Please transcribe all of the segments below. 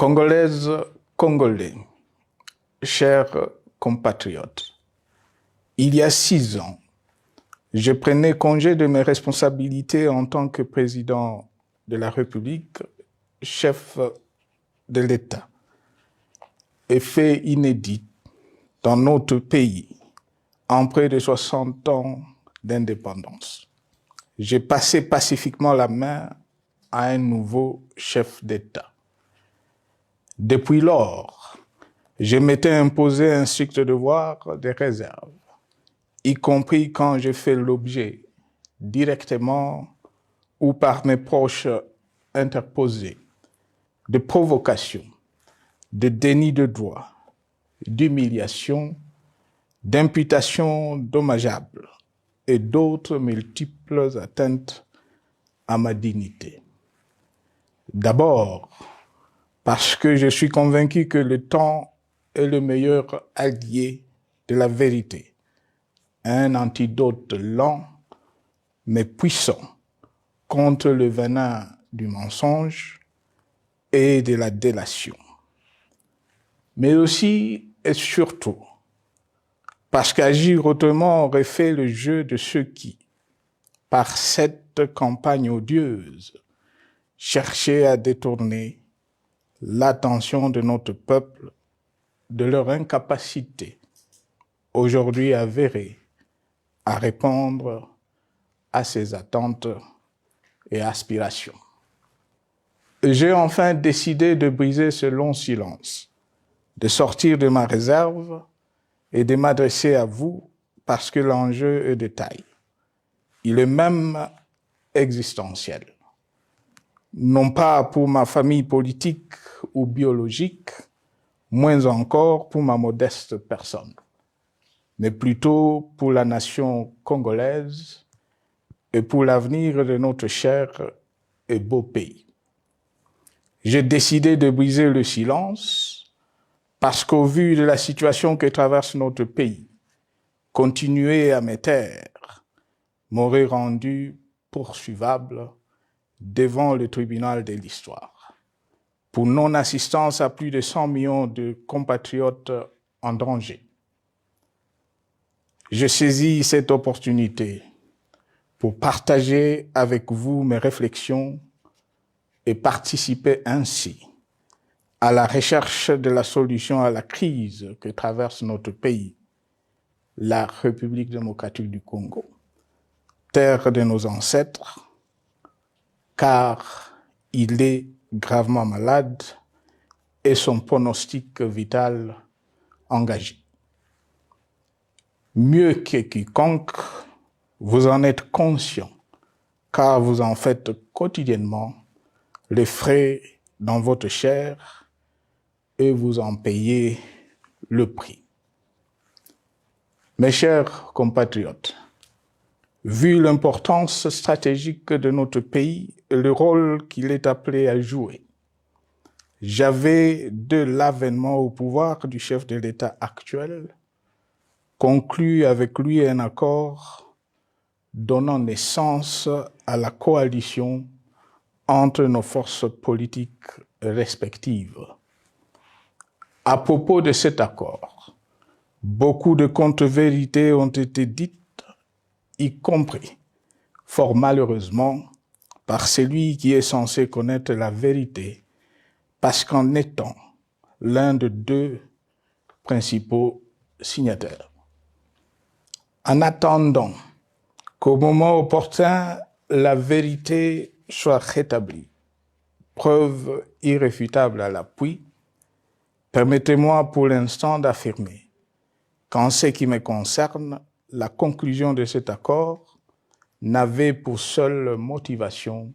Congolaises, Congolais, chers compatriotes, il y a 6 ans, je prenais congé de mes responsabilités en tant que président de la République, chef de l'État. Et fait inédit dans notre pays, en près de 60 ans d'indépendance. J'ai passé pacifiquement la main à un nouveau chef d'État. Depuis lors, je m'étais imposé un strict devoir de réserve, y compris quand je fais l'objet, directement ou par mes proches interposés, de provocations, de déni de droit, d'humiliation, d'imputations dommageables et d'autres multiples atteintes à ma dignité. D'abord, parce que je suis convaincu que le temps est le meilleur allié de la vérité, un antidote lent mais puissant contre le venin du mensonge et de la délation. Mais aussi et surtout, parce qu'agir autrement aurait fait le jeu de ceux qui, par cette campagne odieuse, cherchaient à détourner l'attention de notre peuple de leur incapacité, aujourd'hui avérée, à répondre à ses attentes et aspirations. J'ai enfin décidé de briser ce long silence, de sortir de ma réserve et de m'adresser à vous parce que l'enjeu est de taille. Il est même existentiel. Non pas pour ma famille politique ou biologique, moins encore pour ma modeste personne, mais plutôt pour la nation congolaise et pour l'avenir de notre cher et beau pays. J'ai décidé de briser le silence parce qu'au vu de la situation que traverse notre pays, continuer à me taire m'aurait rendu poursuivable devant le tribunal de l'histoire pour non-assistance à plus de 100 millions de compatriotes en danger. Je saisis cette opportunité pour partager avec vous mes réflexions et participer ainsi à la recherche de la solution à la crise que traverse notre pays, la République démocratique du Congo, terre de nos ancêtres, car il est gravement malade et son pronostic vital engagé. Mieux que quiconque, vous en êtes conscient, car vous en faites quotidiennement les frais dans votre chair et vous en payez le prix. Mes chers compatriotes, vu l'importance stratégique de notre pays et le rôle qu'il est appelé à jouer, j'avais, de l'avènement au pouvoir du chef de l'État actuel, conclu avec lui un accord donnant naissance à la coalition entre nos forces politiques respectives. À propos de cet accord, beaucoup de contre-vérités ont été dites, y compris, fort malheureusement, par celui qui est censé connaître la vérité, parce qu'en étant l'un de 2 principaux signataires. En attendant qu'au moment opportun, la vérité soit rétablie, preuve irréfutable à l'appui, permettez-moi pour l'instant d'affirmer qu'en ce qui me concerne, la conclusion de cet accord n'avait pour seule motivation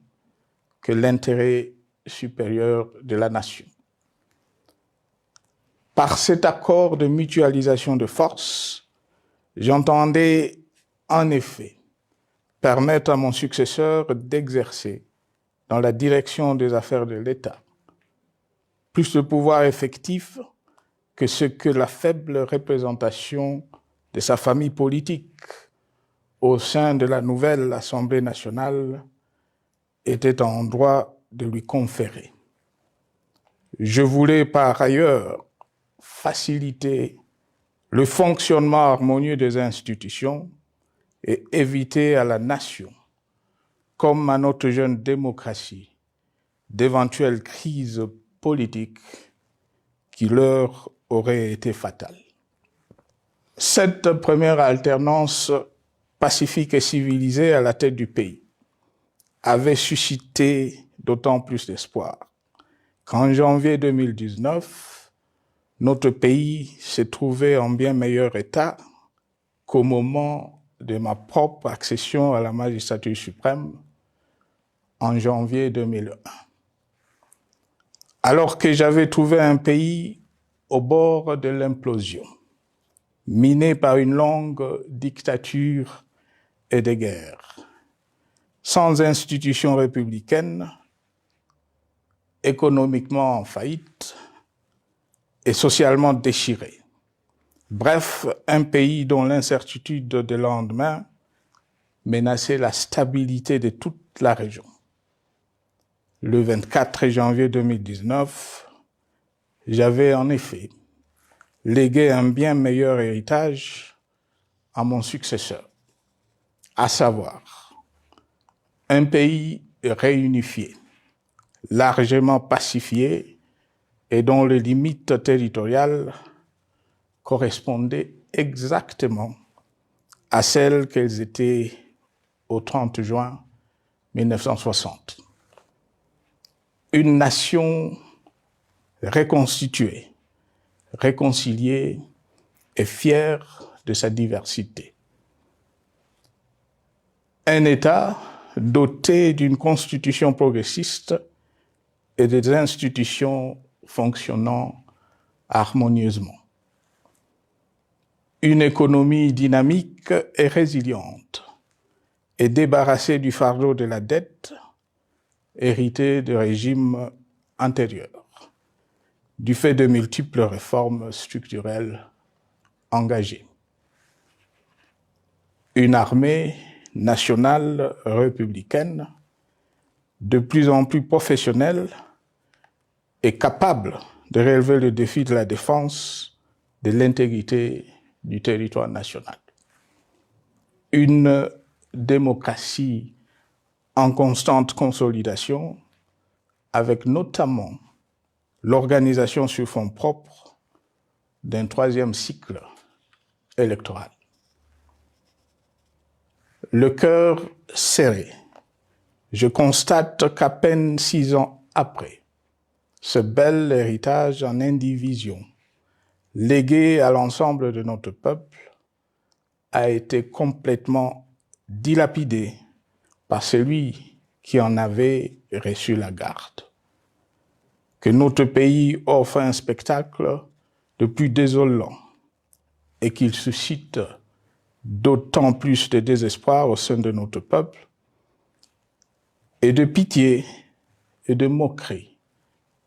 que l'intérêt supérieur de la nation. Par cet accord de mutualisation de forces, j'entendais en effet permettre à mon successeur d'exercer dans la direction des affaires de l'État plus de pouvoir effectif que ce que la faible représentation de sa famille politique au sein de la nouvelle Assemblée nationale était en droit de lui conférer. Je voulais par ailleurs faciliter le fonctionnement harmonieux des institutions et éviter à la nation, comme à notre jeune démocratie, d'éventuelles crises politiques qui leur auraient été fatales. Cette première alternance pacifique et civilisée à la tête du pays avait suscité d'autant plus d'espoir qu'en janvier 2019, notre pays s'est trouvé en bien meilleur état qu'au moment de ma propre accession à la magistrature suprême en janvier 2001. Alors que j'avais trouvé un pays au bord de l'implosion, miné par une longue dictature et des guerres, sans institutions républicaines, économiquement en faillite et socialement déchiré. Bref, un pays dont l'incertitude de lendemain menaçait la stabilité de toute la région. Le 24 janvier 2019, j'avais en effet légué un bien meilleur héritage à mon successeur, à savoir un pays réunifié, largement pacifié et dont les limites territoriales correspondaient exactement à celles qu'elles étaient au 30 juin 1960. Une nation reconstituée, réconciliée et fière de sa diversité. Un État doté d'une constitution progressiste et des institutions fonctionnant harmonieusement. Une économie dynamique et résiliente et débarrassée du fardeau de la dette hérité de régimes antérieurs, du fait de multiples réformes structurelles engagées. Une armée nationale républicaine de plus en plus professionnelle et capable de relever le défi de la défense de l'intégrité du territoire national. Une démocratie en constante consolidation, avec notamment l'organisation sur fonds propres d'un troisième cycle électoral. Le cœur serré, je constate qu'à peine 6 ans après, ce bel héritage en indivision, légué à l'ensemble de notre peuple, a été complètement dilapidé par celui qui en avait reçu la garde. Que notre pays offre un spectacle de plus désolant et qu'il suscite d'autant plus de désespoir au sein de notre peuple et de pitié et de moquerie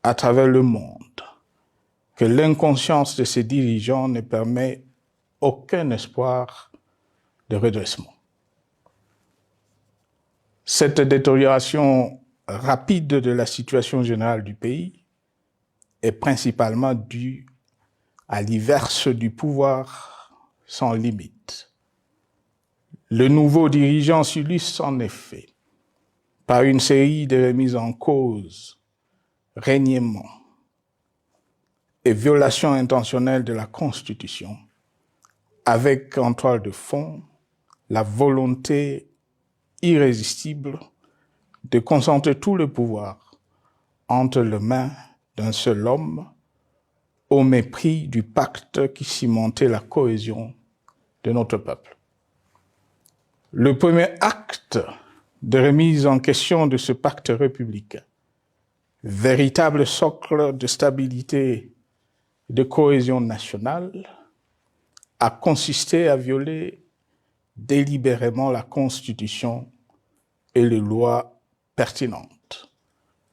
à travers le monde, que l'inconscience de ses dirigeants ne permet aucun espoir de redressement. Cette détérioration rapide de la situation générale du pays est principalement due à l'iverse du pouvoir sans limite. Le nouveau dirigeant s'illustre en effet par une série de remises en cause, reniements et violations intentionnelles de la Constitution, avec en toile de fond la volonté irrésistible de concentrer tout le pouvoir entre les mains d'un seul homme au mépris du pacte qui cimentait la cohésion de notre peuple. Le premier acte de remise en question de ce pacte républicain, véritable socle de stabilité et de cohésion nationale, a consisté à violer délibérément la Constitution et les lois pertinentes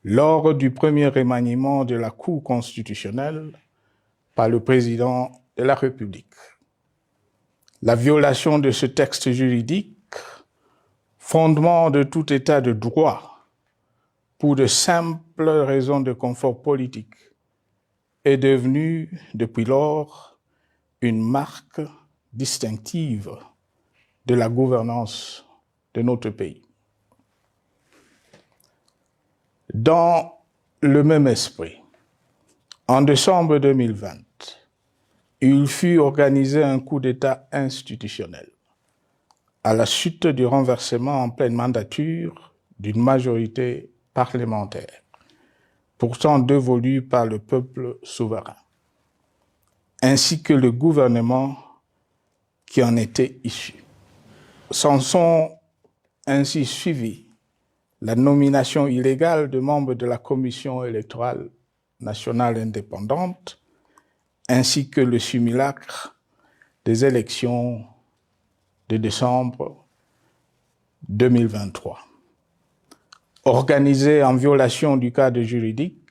lors du premier remaniement de la Cour constitutionnelle par le président de la République. La violation de ce texte juridique, fondement de tout état de droit, pour de simples raisons de confort politique est devenue depuis lors une marque distinctive de la gouvernance de notre pays. Dans le même esprit, en décembre 2020, il fut organisé un coup d'État institutionnel à la suite du renversement en pleine mandature d'une majorité parlementaire, pourtant dévolue par le peuple souverain, ainsi que le gouvernement qui en était issu. S'en sont ainsi suivis la nomination illégale de membres de la Commission électorale nationale indépendante, ainsi que le simulacre des élections de décembre 2023, organisées en violation du cadre juridique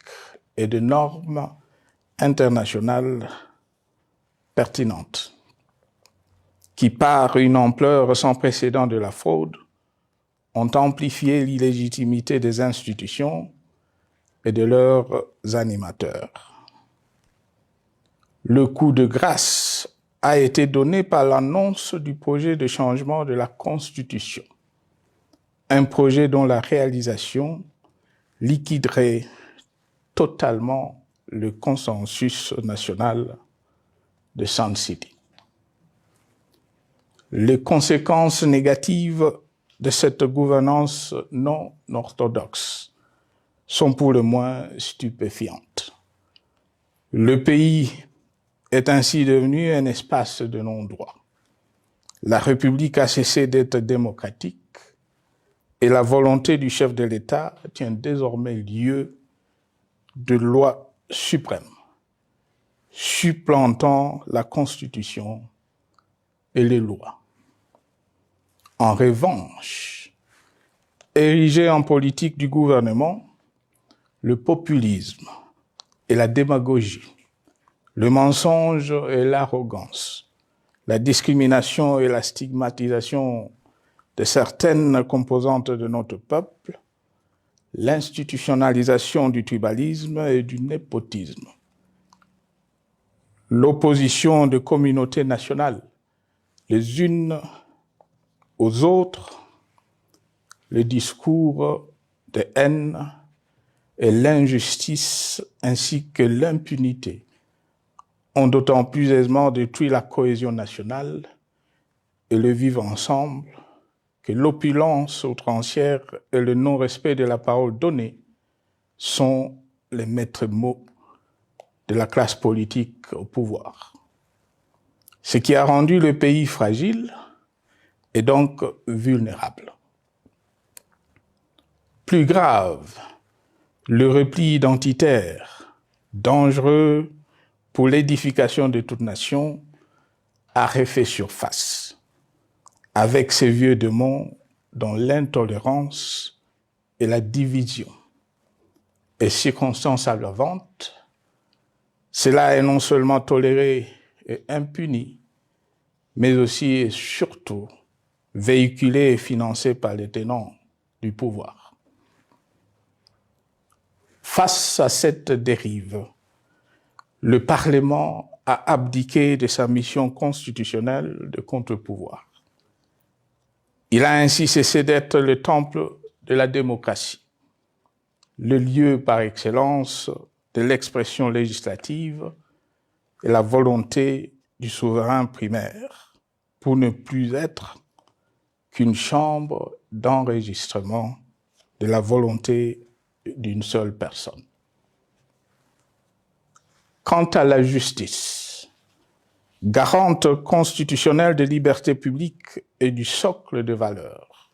et de normes internationales pertinentes, qui, par une ampleur sans précédent de la fraude, ont amplifié l'illégitimité des institutions et de leurs animateurs. Le coup de grâce a été donné par l'annonce du projet de changement de la Constitution, un projet dont la réalisation liquiderait totalement le consensus national de Sun City. Les conséquences négatives de cette gouvernance non orthodoxe sont pour le moins stupéfiantes. Le pays est ainsi devenu un espace de non-droit. La République a cessé d'être démocratique et la volonté du chef de l'État tient désormais lieu de loi suprême, supplantant la Constitution et les lois. En revanche, érigé en politique du gouvernement, le populisme et la démagogie, le mensonge et l'arrogance, la discrimination et la stigmatisation de certaines composantes de notre peuple, l'institutionnalisation du tribalisme et du népotisme, l'opposition de communautés nationales les unes aux autres, le discours de haine et l'injustice ainsi que l'impunité ont d'autant plus aisément détruit la cohésion nationale et le vivre ensemble que l'opulence outrancière et le non-respect de la parole donnée sont les maîtres mots de la classe politique au pouvoir. Ce qui a rendu le pays fragile et donc vulnérable. Plus grave, le repli identitaire, dangereux pour l'édification de toute nation, a refait surface, avec ses vieux démons dont l'intolérance et la division est circonstance aggravante. Cela est non seulement toléré et impuni, mais aussi et surtout véhiculé et financé par les tenants du pouvoir. Face à cette dérive, le Parlement a abdiqué de sa mission constitutionnelle de contre-pouvoir. Il a ainsi cessé d'être le temple de la démocratie, le lieu par excellence de l'expression législative et la volonté du souverain primaire, pour ne plus être qu'une chambre d'enregistrement de la volonté d'une seule personne. Quant à la justice, garante constitutionnelle des libertés publiques et du socle de valeurs,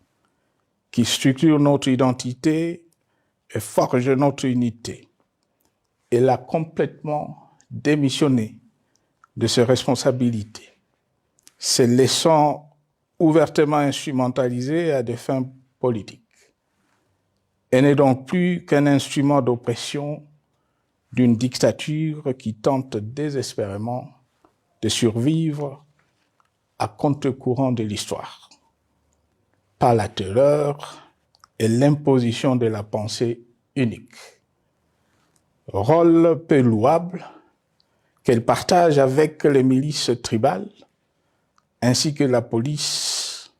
qui structure notre identité et forge notre unité, elle a complètement démissionné de ses responsabilités, se laissant ouvertement instrumentalisée à des fins politiques. Elle n'est donc plus qu'un instrument d'oppression d'une dictature qui tente désespérément de survivre à contre-courant de l'histoire, par la terreur et l'imposition de la pensée unique. Rôle peu louable, qu'elle partage avec les milices tribales, ainsi que la police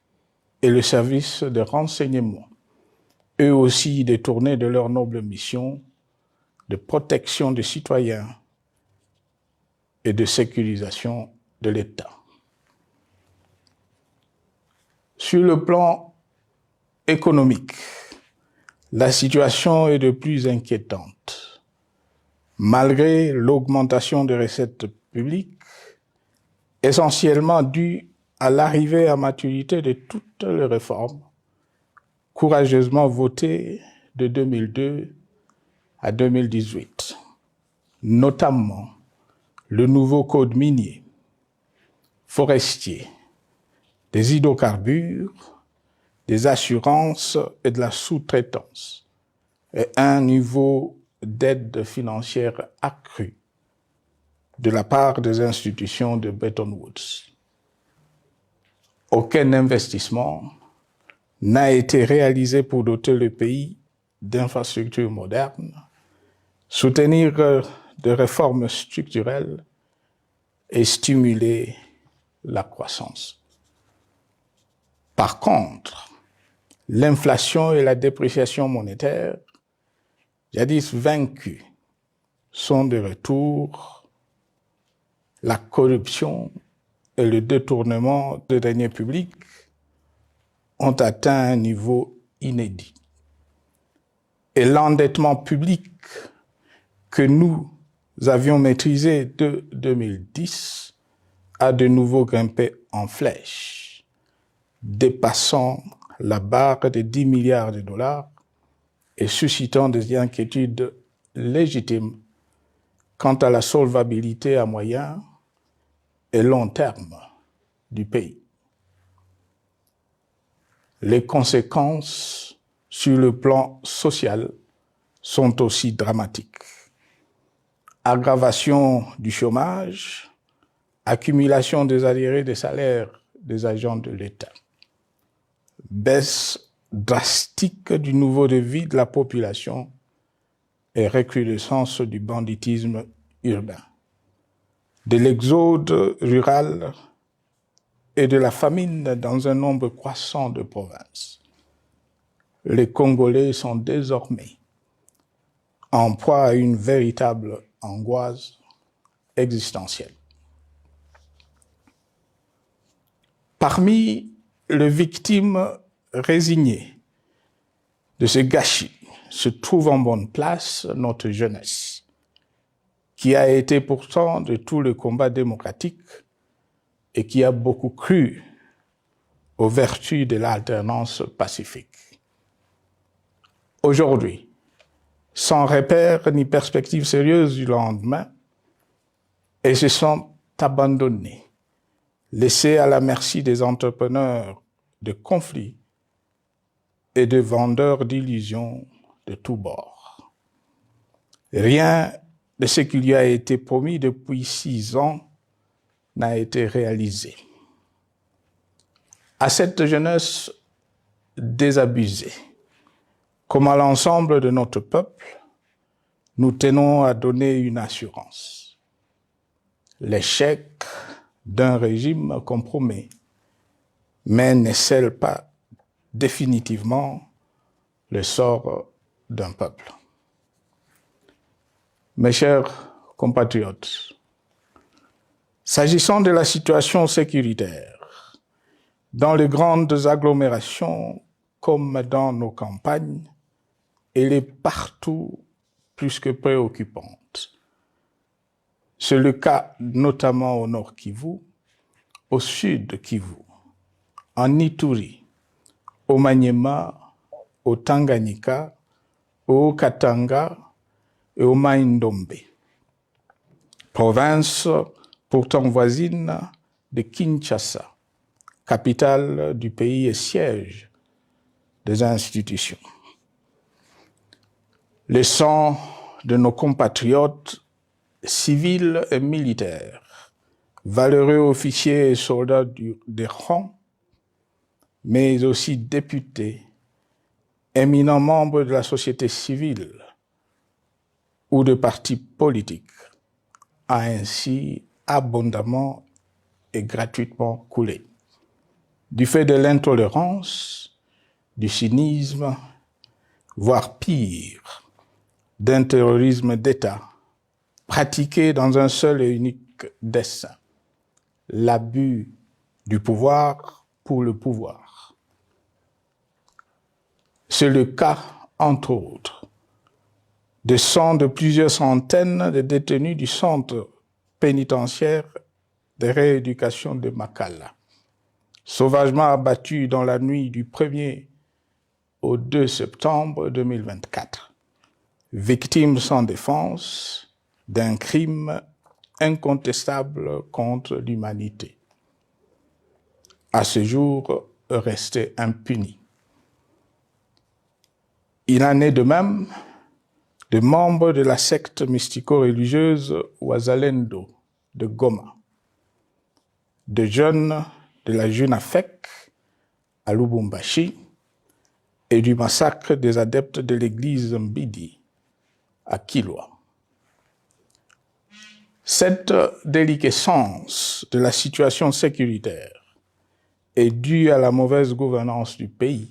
et le service de renseignement, eux aussi détournés de leur noble mission de protection des citoyens et de sécurisation de l'État. Sur le plan économique, la situation est de plus inquiétante. Malgré l'augmentation des recettes publiques, essentiellement due à l'arrivée à maturité de toutes les réformes courageusement votées de 2002 à 2018, notamment le nouveau code minier, forestier, des hydrocarbures, des assurances et de la sous-traitance, et un niveau d'aide financière accru de la part des institutions de Bretton Woods. Aucun investissement n'a été réalisé pour doter le pays d'infrastructures modernes, soutenir de réformes structurelles et stimuler la croissance. Par contre, l'inflation et la dépréciation monétaire, jadis vaincues, sont de retour. La corruption et le détournement de deniers publics ont atteint un niveau inédit. Et l'endettement public que nous avions maîtrisé de 2010 a de nouveau grimpé en flèche, dépassant la barre de 10 milliards de dollars et suscitant des inquiétudes légitimes quant à la solvabilité à moyen et long terme du pays. Les conséquences sur le plan social sont aussi dramatiques. Aggravation du chômage, accumulation des arriérés des salaires des agents de l'État, baisse drastique du niveau de vie de la population et recrudescence du banditisme urbain, de l'exode rural et de la famine dans un nombre croissant de provinces. Les Congolais sont désormais en proie à une véritable angoisse existentielle. Parmi les victimes résignées de ce gâchis se trouve en bonne place notre jeunesse, qui a été pourtant de tout le combat démocratique et qui a beaucoup cru aux vertus de l'alternance pacifique. Aujourd'hui, sans repère ni perspective sérieuse du lendemain, ils se sont abandonnés, laissés à la merci des entrepreneurs de conflits et de vendeurs d'illusions de tous bords. Rien de ce qui lui a été promis depuis 6 ans n'a été réalisé. À cette jeunesse désabusée, comme à l'ensemble de notre peuple, nous tenons à donner une assurance. L'échec d'un régime compromet, mais ne scelle pas définitivement le sort d'un peuple. Mes chers compatriotes, s'agissant de la situation sécuritaire, dans les grandes agglomérations comme dans nos campagnes, elle est partout plus que préoccupante. C'est le cas notamment au nord Kivu, au sud Kivu, en Ituri, au Maniema, au Tanganyika, au Katanga et au Mai-Ndombe, province pourtant voisine de Kinshasa, capitale du pays et siège des institutions. Le sang de nos compatriotes civils et militaires, valeureux officiers et soldats des rangs, mais aussi députés, éminents membres de la société civile ou de partis politiques, a ainsi abondamment et gratuitement coulé. Du fait de l'intolérance, du cynisme, voire pire, d'un terrorisme d'État pratiqué dans un seul et unique dessein, l'abus du pouvoir pour le pouvoir. C'est le cas, entre autres, de plusieurs centaines de détenus du centre pénitentiaire de rééducation de Makala, sauvagement abattus dans la nuit du 1er au 2 septembre 2024, victimes sans défense d'un crime incontestable contre l'humanité, à ce jour resté impuni. Il en est de même de membres de la secte mystico-religieuse Wazalendo de Goma, de jeunes de la Junafek à Lubumbashi et du massacre des adeptes de l'église Mbidi à Kilwa. Cette déliquescence de la situation sécuritaire est due à la mauvaise gouvernance du pays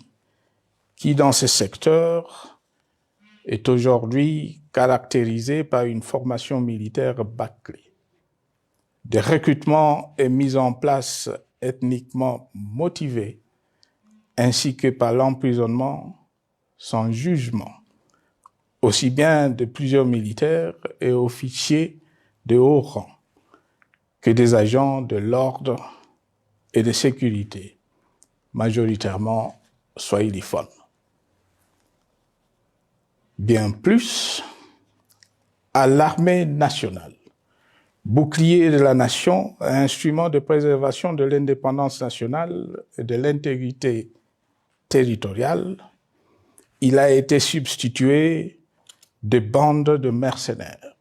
qui, dans ces secteurs, est aujourd'hui caractérisée par une formation militaire bâclée, des recrutements et mises en place ethniquement motivés, ainsi que par l'emprisonnement sans jugement, aussi bien de plusieurs militaires et officiers de haut rang que des agents de l'ordre et de sécurité, majoritairement swahiliphones. Bien plus, à l'armée nationale, bouclier de la nation, instrument de préservation de l'indépendance nationale et de l'intégrité territoriale, il a été substitué de bandes de mercenaires,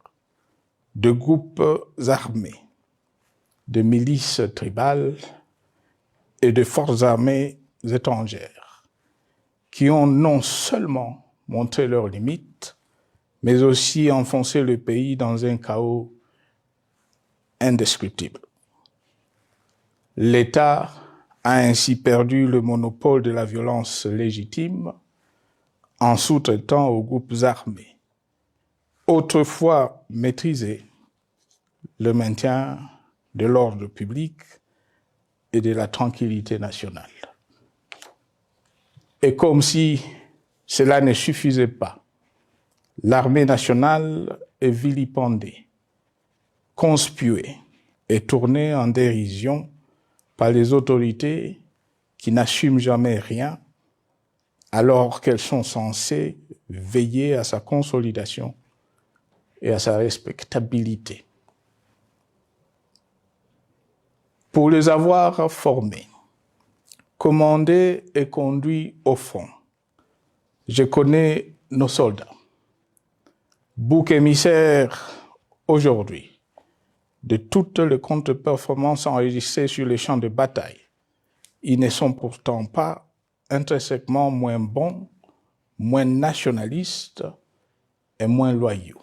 de groupes armés, de milices tribales et de forces armées étrangères qui ont non seulement montré leurs limites, mais aussi enfoncé le pays dans un chaos indescriptible. L'État a ainsi perdu le monopole de la violence légitime en sous-traitant aux groupes armés, autrefois maîtrisés, le maintien de l'ordre public et de la tranquillité nationale. Et comme si cela ne suffisait pas, l'armée nationale est vilipendée, conspuée et tournée en dérision par les autorités qui n'assument jamais rien alors qu'elles sont censées veiller à sa consolidation et à sa respectabilité. Pour les avoir formés, commandés et conduits au front, je connais nos soldats, boucs émissaires aujourd'hui de toutes les contre-performances enregistrées sur les champs de bataille. Ils ne sont pourtant pas intrinsèquement moins bons, moins nationalistes et moins loyaux.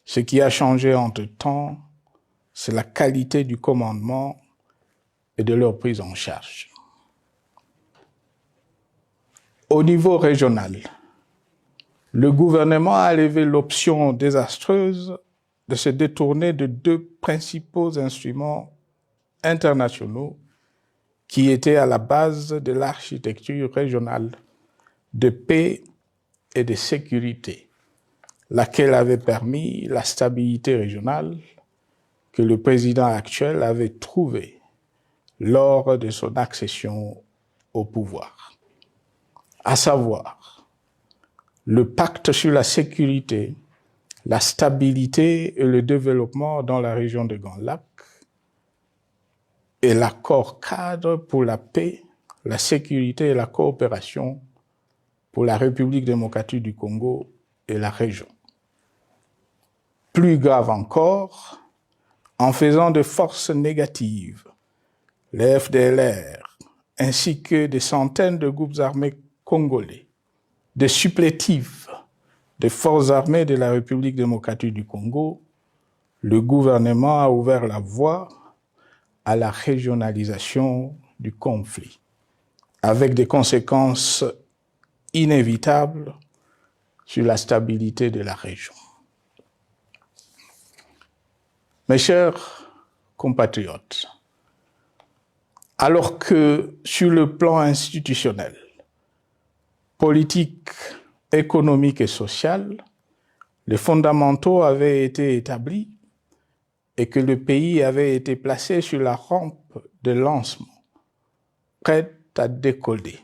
Ce qui a changé entre-temps, c'est la qualité du commandement et de leur prise en charge. Au niveau régional, le gouvernement a levé l'option désastreuse de se détourner de deux principaux instruments internationaux qui étaient à la base de l'architecture régionale de paix et de sécurité, laquelle avait permis la stabilité régionale que le président actuel avait trouvée lors de son accession au pouvoir. À savoir, le pacte sur la sécurité, la stabilité et le développement dans la région de Grand Lac et l'accord cadre pour la paix, la sécurité et la coopération pour la République démocratique du Congo et la région. Plus grave encore, en faisant de forces négatives, les FDLR, ainsi que des centaines de groupes armés congolais, des supplétifs des forces armées de la République démocratique du Congo, le gouvernement a ouvert la voie à la régionalisation du conflit, avec des conséquences inévitables sur la stabilité de la région. Mes chers compatriotes, alors que sur le plan institutionnel, politique, économique et social, les fondamentaux avaient été établis et que le pays avait été placé sur la rampe de lancement, prêt à décoller.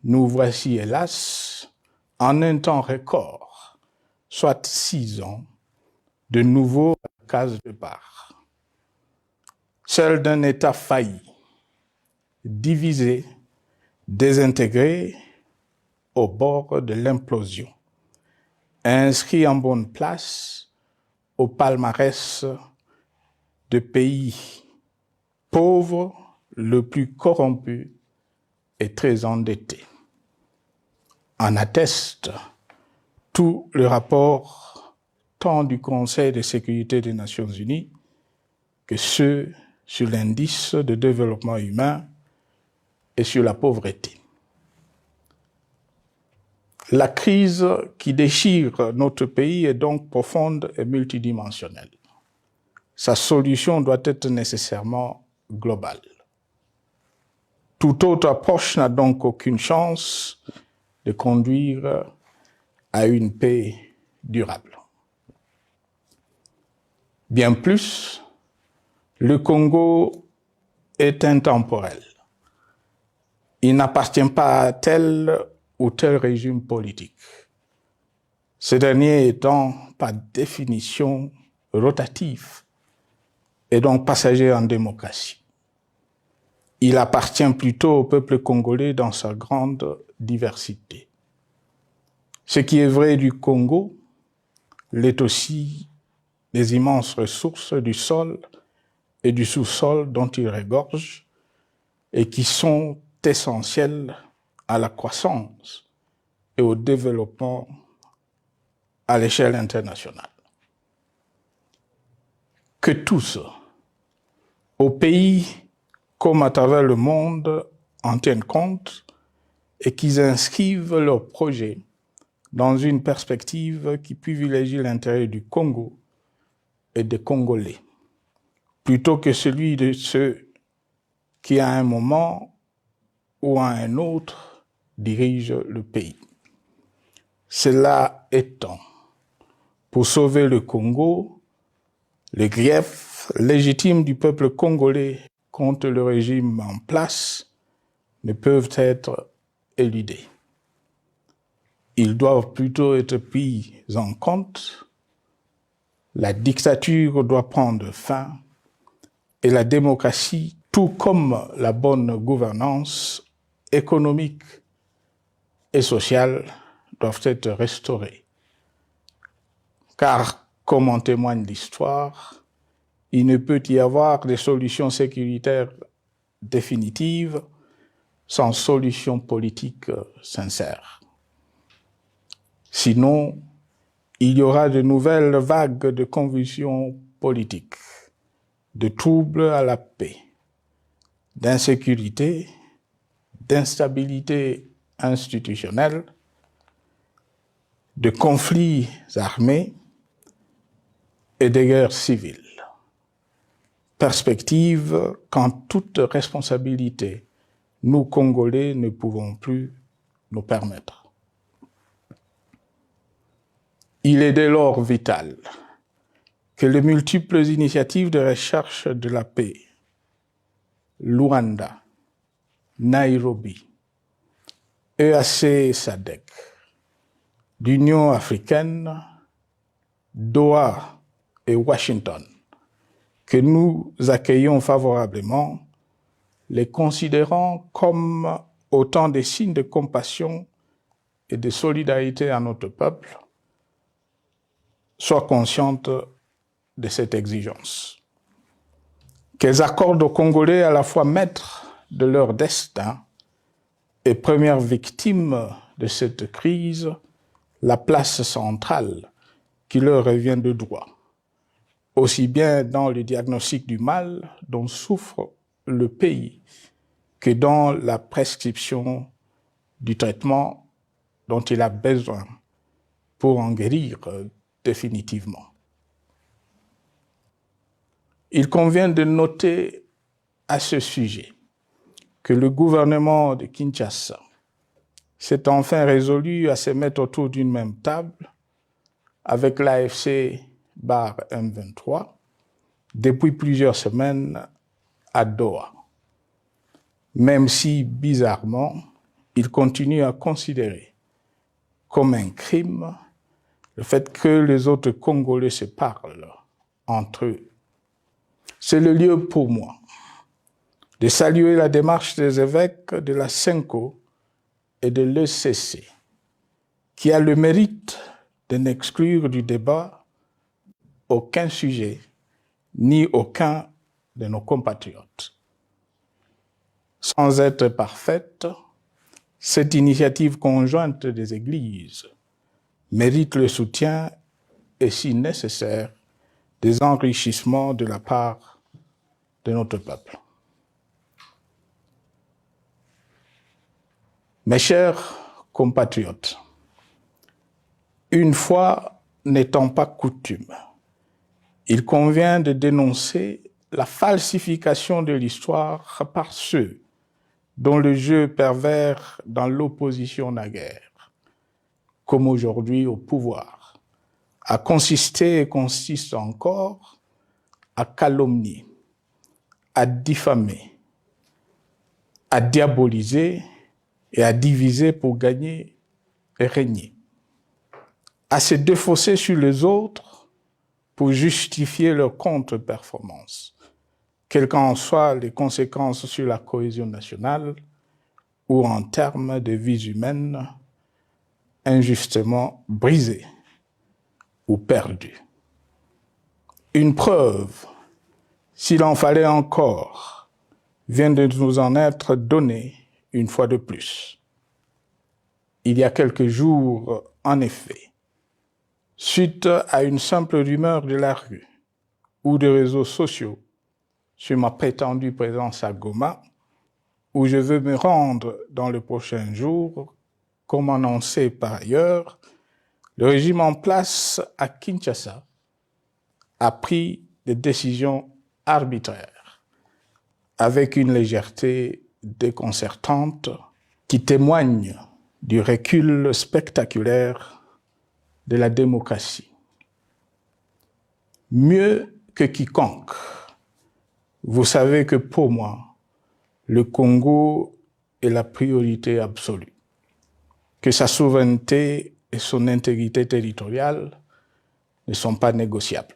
Nous voici, hélas, en un temps record, soit 6 ans, de nouveau à la case départ. Seul d'un État failli, divisé, désintégré, au bord de l'implosion, inscrit en bonne place au palmarès de pays pauvres, le plus corrompu et très endetté. En atteste tout le rapport tant du Conseil de sécurité des Nations Unies que ceux sur l'indice de développement humain et sur la pauvreté. La crise qui déchire notre pays est donc profonde et multidimensionnelle. Sa solution doit être nécessairement globale. Toute autre approche n'a donc aucune chance de conduire à une paix durable. Bien plus, le Congo est intemporel. Il n'appartient pas à tel ou tel régime politique, ce dernier étant par définition rotatif et donc passager en démocratie. Il appartient plutôt au peuple congolais dans sa grande diversité. Ce qui est vrai du Congo l'est aussi des immenses ressources du sol et du sous-sol dont il regorge et qui sont essentielles à la croissance et au développement à l'échelle internationale. Que tous, au pays comme à travers le monde, en tiennent compte et qu'ils inscrivent leurs projets dans une perspective qui privilégie l'intérêt du Congo et des Congolais, plutôt que celui de ceux qui, à un moment ou à un autre, dirigent le pays. Cela étant, pour sauver le Congo, les griefs légitimes du peuple congolais contre le régime en place ne peuvent être éludés. Ils doivent plutôt être pris en compte. La dictature doit prendre fin et la démocratie, tout comme la bonne gouvernance économique et sociale, doivent être restaurées. Car, comme en témoigne l'histoire, il ne peut y avoir de solutions sécuritaires définitives sans solution politique sincère. Sinon, il y aura de nouvelles vagues de convulsions politiques, de troubles à la paix, d'insécurité, d'instabilité institutionnelle, de conflits armés et de guerres civiles. Perspective qu'en toute responsabilité, nous, Congolais, ne pouvons plus nous permettre. Il est dès lors vital que les multiples initiatives de recherche de la paix, Luanda, Nairobi, EAC-SADC, l'Union africaine, Doha et Washington, que nous accueillons favorablement, les considérant comme autant de signes de compassion et de solidarité à notre peuple, soient conscientes de cette exigence. Qu'elles accordent aux Congolais à la fois maîtres de leur destin et premières victimes de cette crise la place centrale qui leur revient de droit, aussi bien dans le diagnostic du mal dont souffre le pays que dans la prescription du traitement dont il a besoin pour en guérir définitivement. Il convient de noter à ce sujet que le gouvernement de Kinshasa s'est enfin résolu à se mettre autour d'une même table avec l'AFC/M23 depuis plusieurs semaines à Doha, même si, bizarrement, il continue à considérer comme un crime le fait que les autres Congolais se parlent entre eux. C'est le lieu pour moi de saluer la démarche des évêques de la CENCO et de l'ECC, qui a le mérite de n'exclure du débat aucun sujet, ni aucun de nos compatriotes. Sans être parfaite, cette initiative conjointe des Églises mérite le soutien et, si nécessaire, des enrichissements de la part de notre peuple. Mes chers compatriotes, une fois n'étant pas coutume, il convient de dénoncer la falsification de l'histoire par ceux dont le jeu pervers dans l'opposition naguère, comme aujourd'hui au pouvoir, a consisté et consiste encore à calomnier, à diffamer, à diaboliser et à diviser pour gagner et régner, à se défausser sur les autres pour justifier leur contre-performance, quelles qu'en soient les conséquences sur la cohésion nationale ou en termes de vies humaines injustement brisées ou perdues. Une preuve, s'il en fallait encore, vient de nous en être donnée une fois de plus. Il y a quelques jours, en effet, suite à une simple rumeur de la rue ou des réseaux sociaux sur ma prétendue présence à Goma, où je veux me rendre dans les prochains jours, comme annoncé par ailleurs, le régime en place à Kinshasa a pris des décisions arbitraires, avec une légèreté déconcertante qui témoigne du recul spectaculaire de la démocratie. Mieux que quiconque, vous savez que pour moi, le Congo est la priorité absolue, que sa souveraineté et son intégrité territoriale ne sont pas négociables,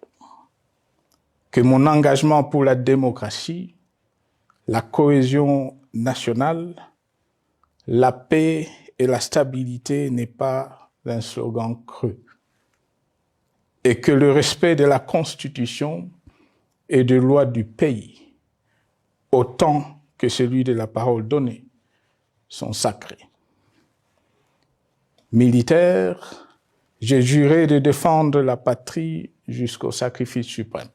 que mon engagement pour la démocratie, la cohésion nationale, la paix et la stabilité n'est pas un slogan creux, et que le respect de la Constitution et des lois du pays, autant que celui de la parole donnée, sont sacrés. Militaire, j'ai juré de défendre la patrie jusqu'au sacrifice suprême.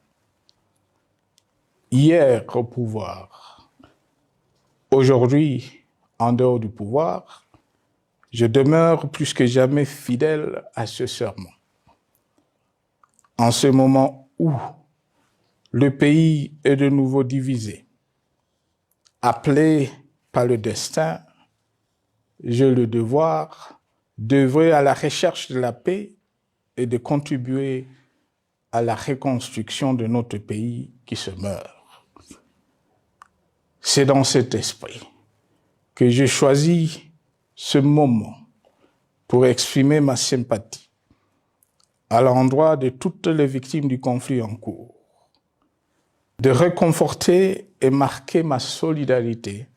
Hier au pouvoir, aujourd'hui en dehors du pouvoir, je demeure plus que jamais fidèle à ce serment. En ce moment où le pays est de nouveau divisé, appelé par le destin, j'ai le devoir d'œuvrer à la recherche de la paix et de contribuer à la reconstruction de notre pays qui se meurt. C'est dans cet esprit que j'ai choisi ce moment pour exprimer ma sympathie à l'endroit de toutes les victimes du conflit en cours, de réconforter et marquer ma solidarité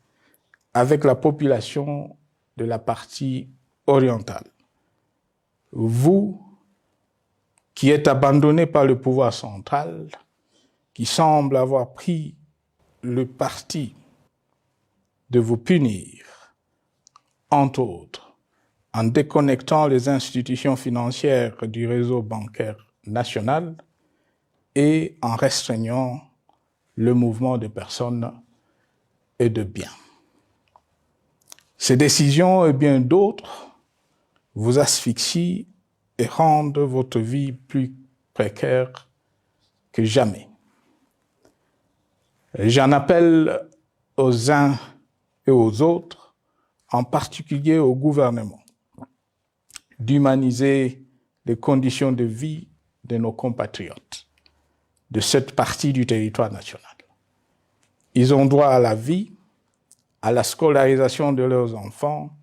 avec la population de la partie orientale. Vous, qui êtes abandonnés par le pouvoir central, qui semble avoir pris le parti de vous punir, entre autres, en déconnectant les institutions financières du réseau bancaire national et en restreignant le mouvement de personnes et de biens. Ces décisions et bien d'autres vous asphyxient et rendent votre vie plus précaire que jamais. J'en appelle aux uns et aux autres, en particulier au gouvernement, d'humaniser les conditions de vie de nos compatriotes de cette partie du territoire national. Ils ont droit à la vie, à la scolarisation de leurs enfants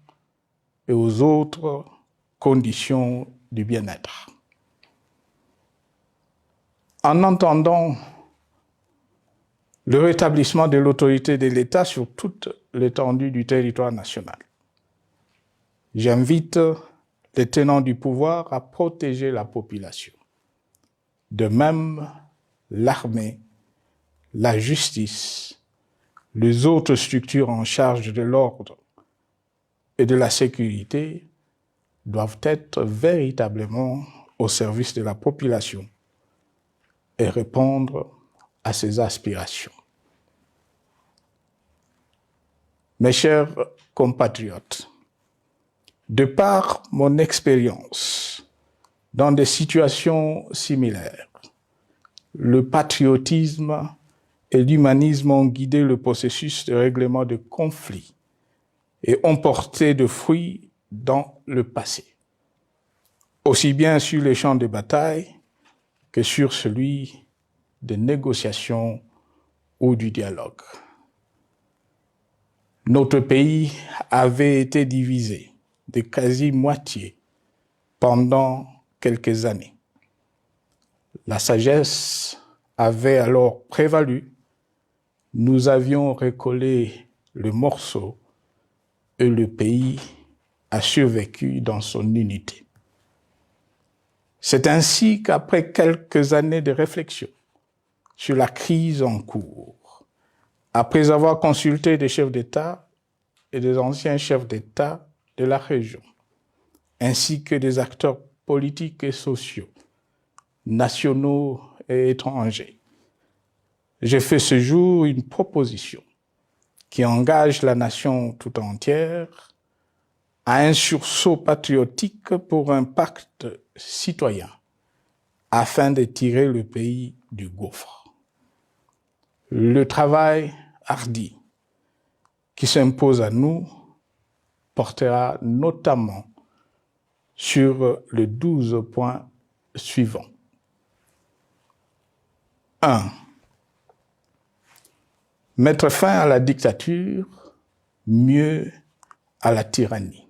et aux autres conditions du bien-être. En entendant le rétablissement de l'autorité de l'État sur toute l'étendue du territoire national, j'invite les tenants du pouvoir à protéger la population. De même, l'armée, la justice, les autres structures en charge de l'ordre et de la sécurité doivent être véritablement au service de la population et répondre à ses aspirations. Mes chers compatriotes, de par mon expérience dans des situations similaires, le patriotisme et l'humanisme ont guidé le processus de règlement de conflits et ont porté de fruits dans le passé, aussi bien sur les champs de bataille que sur celui des négociations ou du dialogue. Notre pays avait été divisé de quasi-moitié pendant quelques années. La sagesse avait alors prévalu. Nous avions recollé le morceau et le pays a survécu dans son unité. C'est ainsi qu'après quelques années de réflexion sur la crise en cours, après avoir consulté des chefs d'État et des anciens chefs d'État de la région, ainsi que des acteurs politiques et sociaux, nationaux et étrangers, j'ai fait ce jour une proposition qui engage la nation tout entière à un sursaut patriotique pour un pacte citoyen afin de tirer le pays du gouffre. Le travail hardi qui s'impose à nous portera notamment sur les 12 points suivants. 1. Mettre fin à la dictature, mieux à la tyrannie.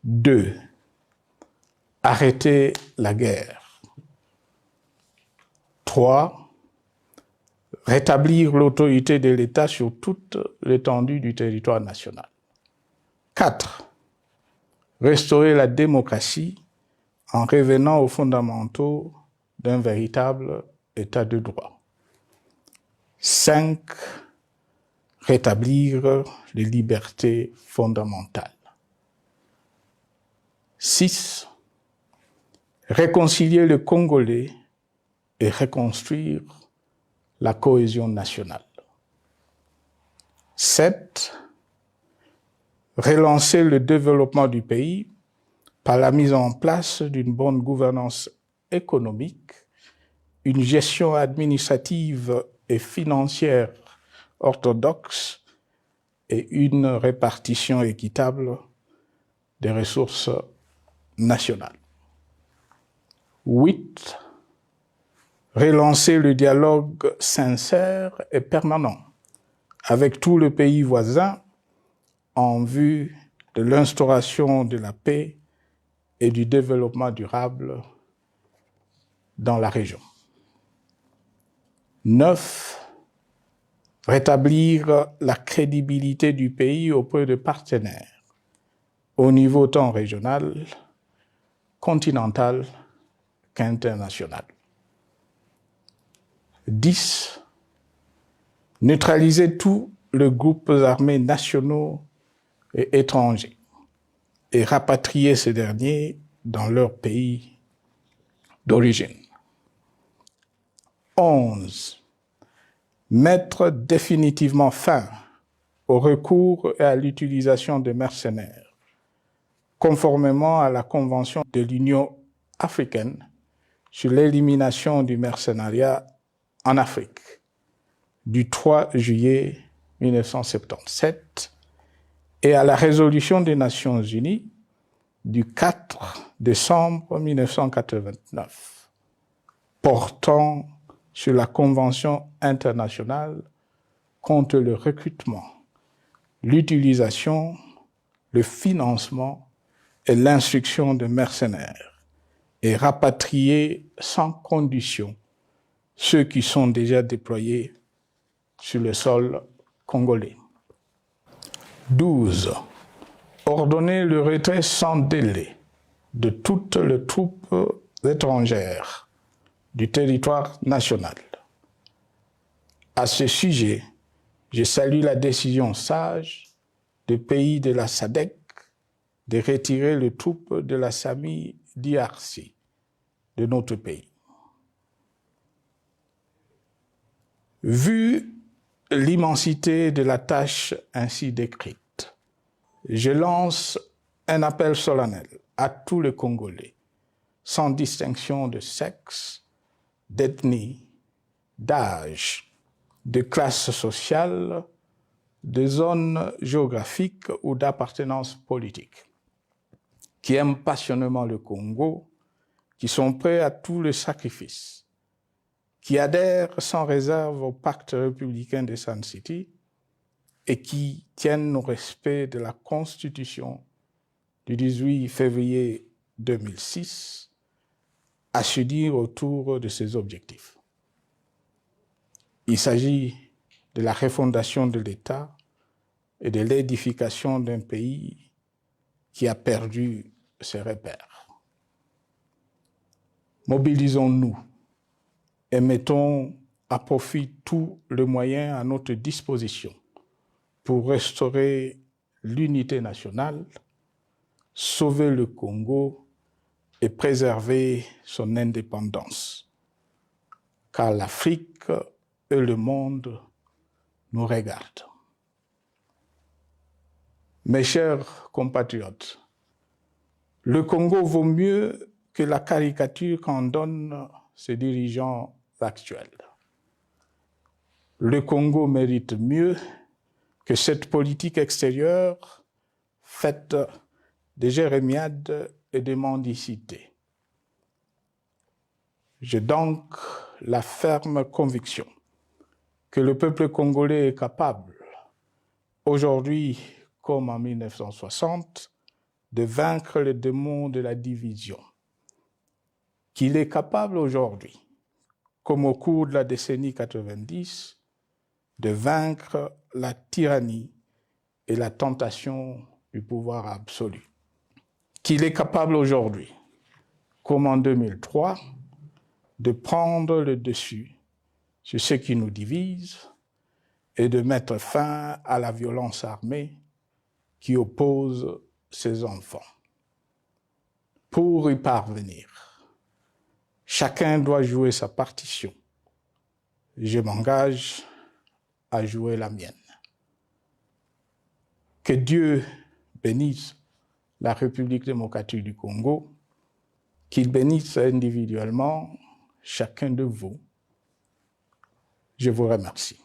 2. Arrêter la guerre. 3. Rétablir l'autorité de l'État sur toute l'étendue du territoire national. 4. Restaurer la démocratie en revenant aux fondamentaux d'un véritable État de droit. 5. Rétablir les libertés fondamentales. 6. Réconcilier le Congolais et reconstruire la cohésion nationale. 7. Relancer le développement du pays par la mise en place d'une bonne gouvernance économique, une gestion administrative et financière orthodoxe et une répartition équitable des ressources nationales. 8. Relancer le dialogue sincère et permanent avec tous les pays voisins en vue de l'instauration de la paix et du développement durable dans la région. 9. Rétablir la crédibilité du pays auprès de partenaires au niveau tant régional, continental qu'international. 10. Neutraliser tous les groupes armés nationaux et étrangers et rapatrier ces derniers dans leur pays d'origine. 11. Mettre définitivement fin au recours et à l'utilisation de mercenaires, conformément à la Convention de l'Union africaine sur l'élimination du mercenariat en Afrique du 3 juillet 1977 et à la résolution des Nations Unies du 4 décembre 1989 portant sur la Convention internationale contre le recrutement, l'utilisation, le financement et l'instruction de mercenaires et rapatrier sans condition ceux qui sont déjà déployés sur le sol congolais. 12. Ordonner le retrait sans délai de toutes les troupes étrangères du territoire national. À ce sujet, je salue la décision sage des pays de la SADC de retirer les troupes de la SAMI DRC de notre pays. Vu l'immensité de la tâche ainsi décrite, je lance un appel solennel à tous les Congolais, sans distinction de sexe, d'ethnie, d'âge, de classe sociale, de zone géographique ou d'appartenance politique, qui aiment passionnément le Congo, qui sont prêts à tous les sacrifices, qui adhèrent sans réserve au pacte républicain de Sun City et qui tiennent au respect de la Constitution du 18 février 2006 à s'unir autour de ces objectifs. Il s'agit de la refondation de l'État et de l'édification d'un pays qui a perdu ses repères. Mobilisons-nous et mettons à profit tous les moyens à notre disposition pour restaurer l'unité nationale, sauver le Congo et préserver son indépendance. Car l'Afrique et le monde nous regardent. Mes chers compatriotes, le Congo vaut mieux que la caricature qu'en donnent ses dirigeants actuels. Le Congo mérite mieux que cette politique extérieure faite de jérémiades et de mendicité. J'ai donc la ferme conviction que le peuple congolais est capable, aujourd'hui comme en 1960, de vaincre le démon de la division, qu'il est capable aujourd'hui, comme au cours de la décennie 90, de vaincre la tyrannie et la tentation du pouvoir absolu. Qu'il est capable aujourd'hui, comme en 2003, de prendre le dessus sur ce qui nous divise et de mettre fin à la violence armée qui oppose ses enfants. Pour y parvenir, chacun doit jouer sa partition. Je m'engage à jouer la mienne. Que Dieu bénisse la République démocratique du Congo, qu'il bénisse individuellement chacun de vous. Je vous remercie.